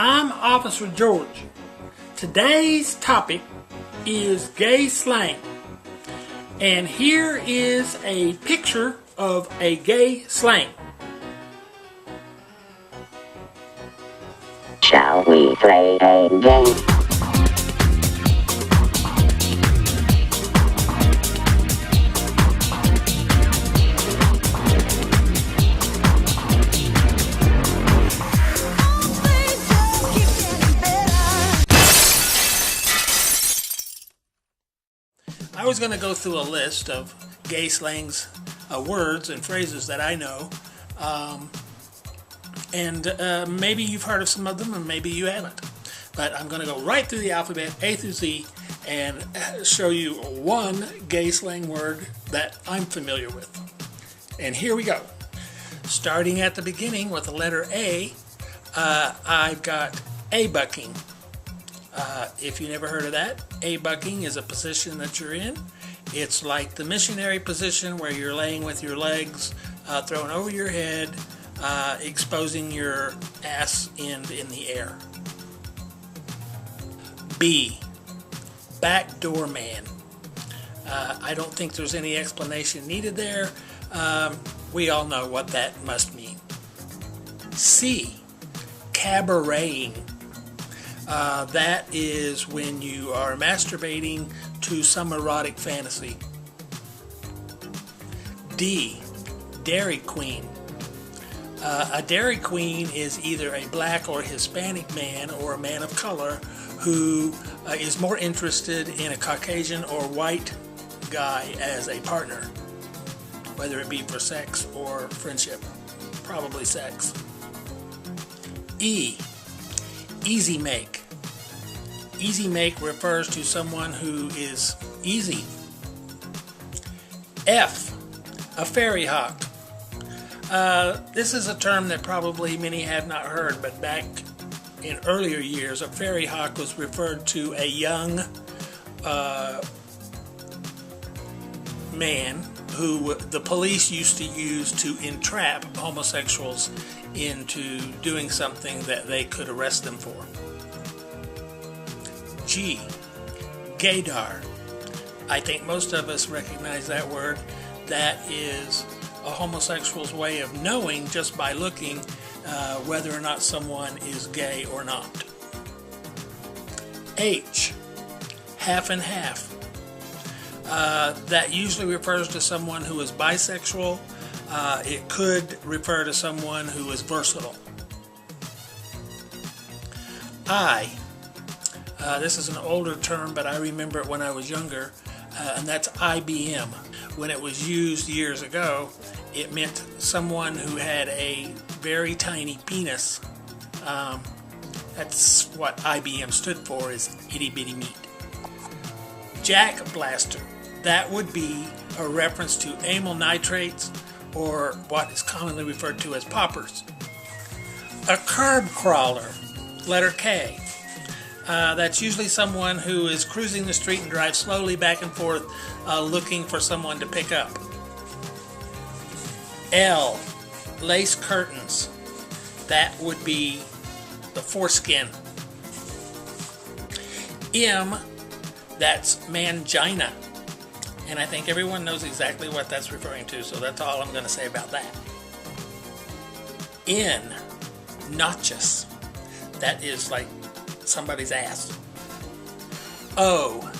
I'm Officer George. Today's topic is gay slang. And here is a picture of a gay slang. Shall we play a game? I was going to go through a list of gay slangs, words and phrases that I know. Maybe you've heard of some of them and maybe you haven't. But I'm going to go right through the alphabet, A through Z, and show you one gay slang word that I'm familiar with. And here we go. Starting at the beginning with the letter A, I've got A-bucking. If you never heard of that, A-bucking is a position that you're in. It's like the missionary position where you're laying with your legs thrown over your head, exposing your ass end in the air. B, backdoor man. I don't think there's any explanation needed there. We all know what that must mean. C, cabareting. That is when you are masturbating to some erotic fantasy. D, Dairy Queen. A Dairy Queen is either a black or Hispanic man or a man of color who is more interested in a Caucasian or white guy as a partner, whether it be for sex or friendship. Probably sex. E, easy make. Easy make refers to someone who is easy. F, a fairy hawk. This is a term that probably many have not heard, but back in earlier years, a fairy hawk was referred to a young man who the police used to use to entrap homosexuals into doing something that they could arrest them for. G, gaydar. I think most of us recognize that word. That is a homosexual's way of knowing just by looking whether or not someone is gay or not. H, half and half. That usually refers to someone who is bisexual. It could refer to someone who is versatile. I, this is an older term, but I remember it when I was younger, and that's IBM. When it was used years ago, it meant someone who had a very tiny penis. That's what IBM stood for, is itty bitty meat. Jack blaster. That would be a reference to amyl nitrates, or what is commonly referred to as poppers. A curb crawler, letter K. That's usually someone who is cruising the street and drives slowly back and forth looking for someone to pick up. L, lace curtains. That would be the foreskin. M, that's mangina. And I think everyone knows exactly what that's referring to, so that's all I'm going to say about that. N, notches. That is like somebody's ass. O,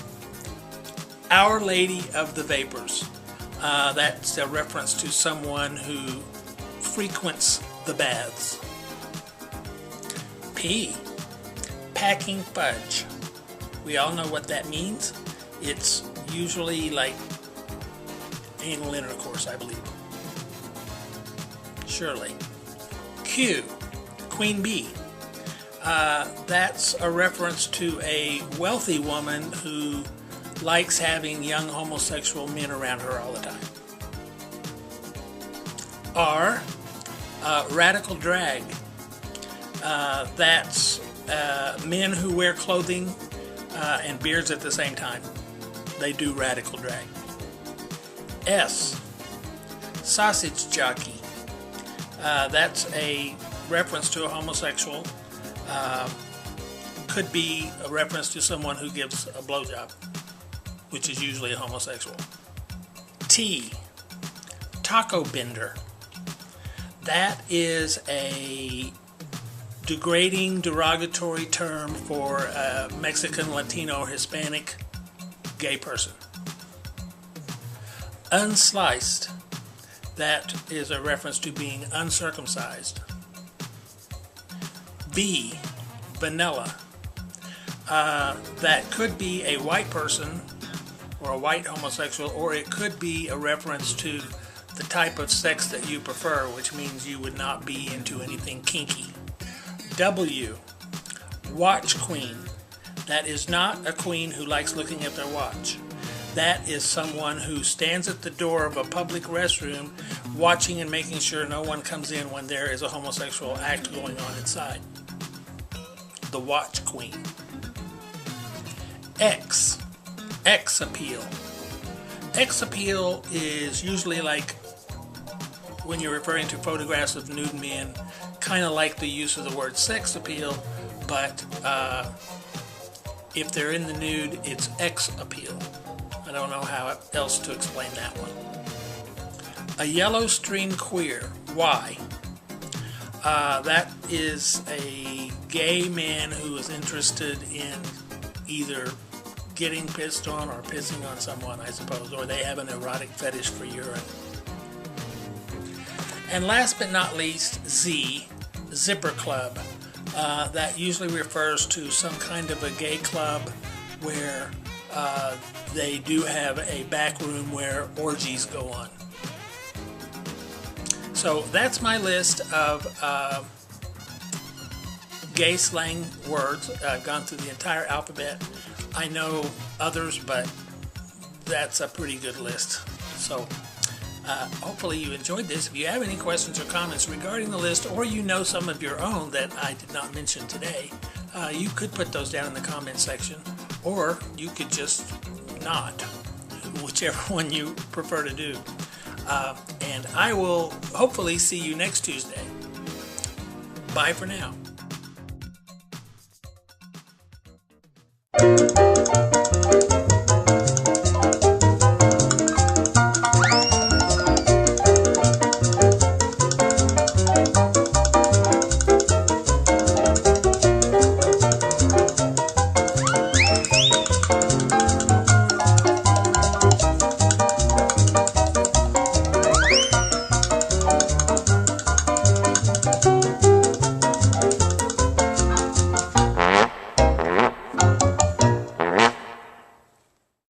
Our Lady of the Vapors. That's a reference to someone who frequents the baths. P, packing fudge. We all know what that means. It's usually like anal intercourse, I believe. Surely. Q, queen bee. That's a reference to a wealthy woman who likes having young homosexual men around her all the time. R, radical drag. That's men who wear clothing and beards at the same time. They do radical drag. S, sausage jockey. That's a reference to a homosexual could be a reference to someone who gives a blowjob, which is usually a homosexual. T, taco bender. That is a degrading, derogatory term for a Mexican, Latino, or Hispanic gay person. Unsliced. That is a reference to being uncircumcised. V, vanilla. That could be a white person or a white homosexual, or it could be a reference to the type of sex that you prefer, which means you would not be into anything kinky. W, watch queen. That is not a queen who likes looking at their watch. That is someone who stands at the door of a public restroom watching and making sure no one comes in when there is a homosexual act going on inside. The watch queen. X, X appeal. X appeal is usually like when you're referring to photographs of nude men, kind of like the use of the word sex appeal, but if they're in the nude, it's X appeal. I don't know how else to explain that one. A yellow string queer. Y. That is a gay man who is interested in either getting pissed on or pissing on someone, I suppose, or they have an erotic fetish for urine. And last but not least, Z, zipper club. That usually refers to some kind of a gay club where they do have a back room where orgies go on. So that's my list of gay slang words. I've gone through the entire alphabet. I know others, but that's a pretty good list. So hopefully you enjoyed this. If you have any questions or comments regarding the list, or you know some of your own that I did not mention today, you could put those down in the comment section, or you could just not, whichever one you prefer to do. And I will hopefully see you next Tuesday. Bye for now.